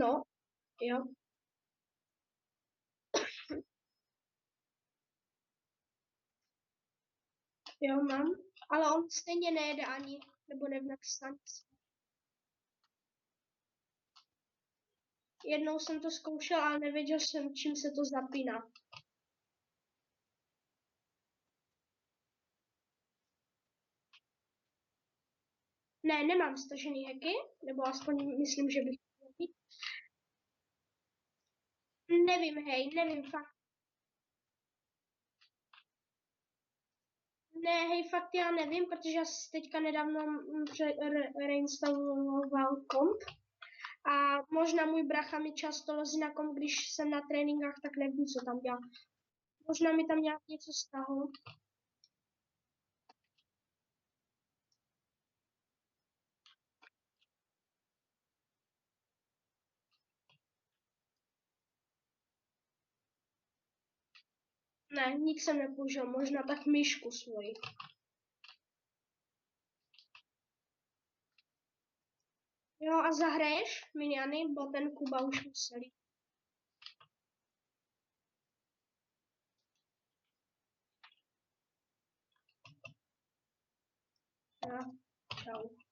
No, jo. Jo, mám. Ale on stejně nejede ani, nebo nevím, jak stanice. Jednou jsem to zkoušel, ale nevěděl jsem, čím se to zapíná. Ne, nemám stažený hacky, nebo aspoň myslím, že bych měl mít. Nevím, hej, nevím, fakt. Ne, hej, fakt já nevím, protože já teďka nedávno reinstaloval komp a možná můj bracha mi často lozí na komp, když jsem na tréninkách, tak nevím, co tam dělá. Možná mi tam nějak něco stáhlo. Ne, nic jsem nepoužil, možná tak myšku svoji. Jo, a zahraješ miniany, bo ten Kuba už musel jít. Jo, čau.